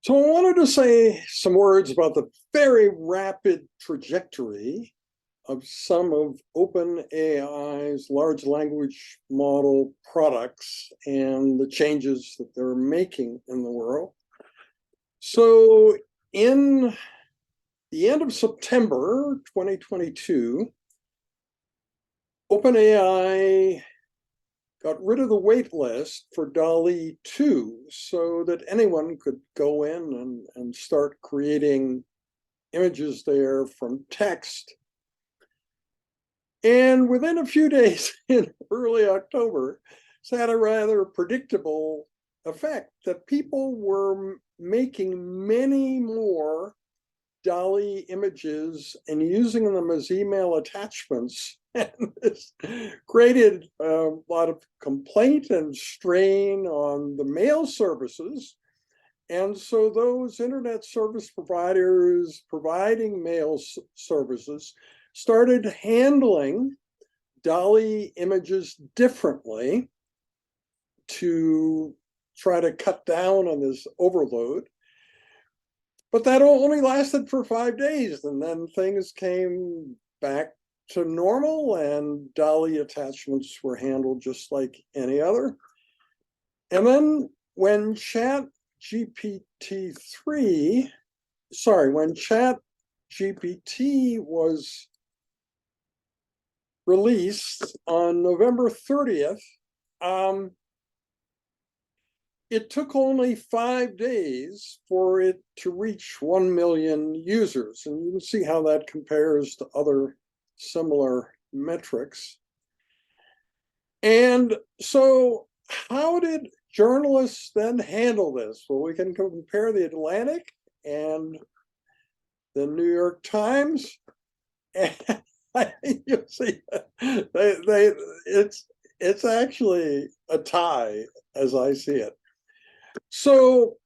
So I wanted to say some words about the very rapid trajectory of some of OpenAI's large language model products and the changes that they're making in the world. So in the end of September 2022, OpenAI got rid of the wait list for DALL-E 2 so that anyone could go in and start creating images there from text. And within a few days in early October, it had a rather predictable effect that people were making many more DALL-E images and using them as email attachments. And this created a lot of complaint and strain on the mail services. And so those internet service providers providing mail services started handling DALL-E images differently to try to cut down on this overload. But that only lasted for 5 days, and then things came back to normal and DALL-E attachments were handled just like any other. And then when ChatGPT was released on November 30th, it took only 5 days for it to reach 1 million users. And you can see how that compares to other similar metrics. And so how did journalists then handle this? Well, we can compare the Atlantic and the New York Times. And you'll see it's actually a tie as I see it. So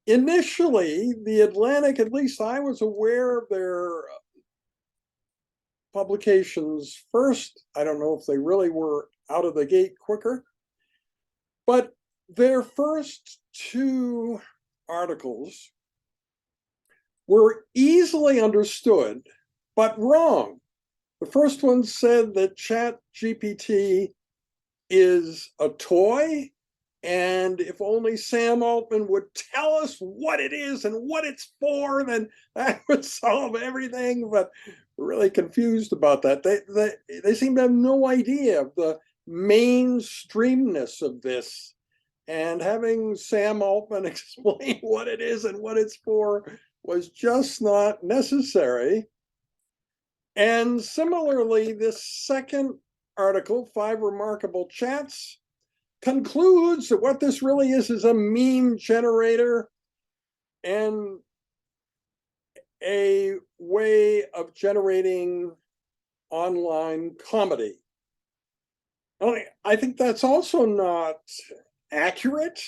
initially, the Atlantic, at least I was aware of their publications first. I don't know if they really were out of the gate quicker, but their first two articles were easily understood, but wrong. The first one said that ChatGPT is a toy, and if only Sam Altman would tell us what it is and what it's for, then that would solve everything. But we're really confused about that. They seem to have no idea of the mainstreamness of this. And having Sam Altman explain what it is and what it's for was just not necessary. And similarly, this second article, 5 Remarkable Chats, concludes that what this really is a meme generator and a way of generating online comedy. I think that's also not accurate.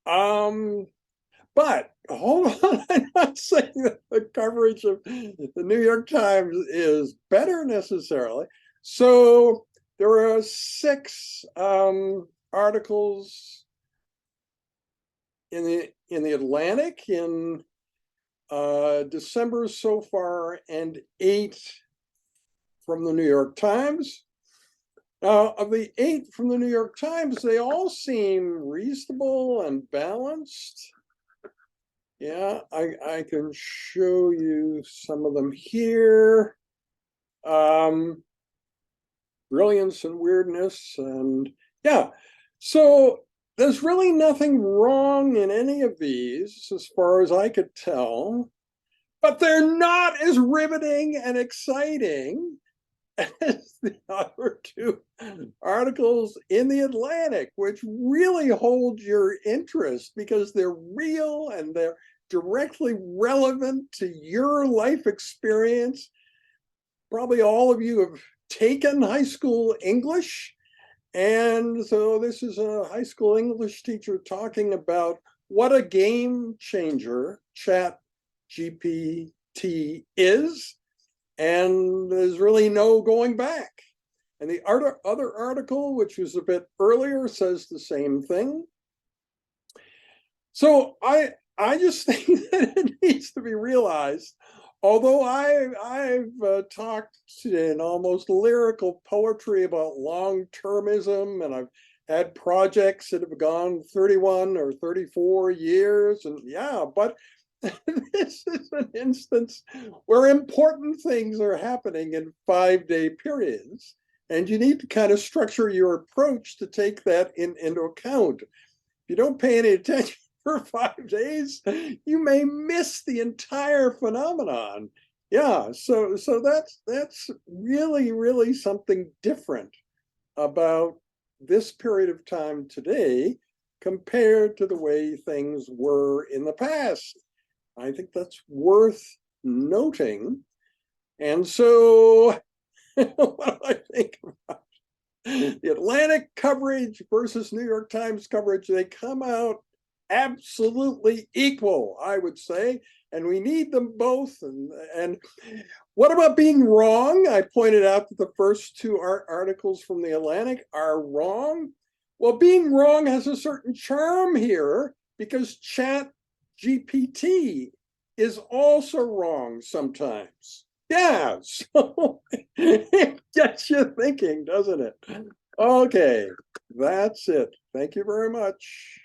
But hold on, I'm not saying that the coverage of the New York Times is better necessarily. So there are 6 articles in the Atlantic in December so far, and 8 from the New York Times. Of the 8 from the New York Times, they all seem reasonable and balanced. Yeah, I can show you some of them here. Brilliance and weirdness, and yeah. So there's really nothing wrong in any of these as far as I could tell, but they're not as riveting and exciting as the other 2 articles in the Atlantic, which really hold your interest because they're real and they're directly relevant to your life experience. Probably all of you have taken high school English. And so this is a high school English teacher talking about what a game changer ChatGPT is. And there's really no going back. And the other article, which was a bit earlier, says the same thing. So I I just think that it needs to be realized. Although I've talked in almost lyrical poetry about long-termism, and I've had projects that have gone 31 or 34 years, and yeah, but this is an instance where important things are happening in 5-day periods, and you need to kind of structure your approach to take that into account. If you don't pay any attention for 5 days, you may miss the entire phenomenon. Yeah, so that's really something different about this period of time today compared to the way things were in the past. I think that's worth noting. And so, what do I think about the Atlantic coverage versus New York Times coverage? They come out absolutely equal, I would say, and we need them both. And what about being wrong? I pointed out that the first two articles from the Atlantic are wrong. Well, being wrong has a certain charm here because ChatGPT is also wrong sometimes. Yeah, so it gets you thinking, doesn't it? Okay, that's it. Thank you very much.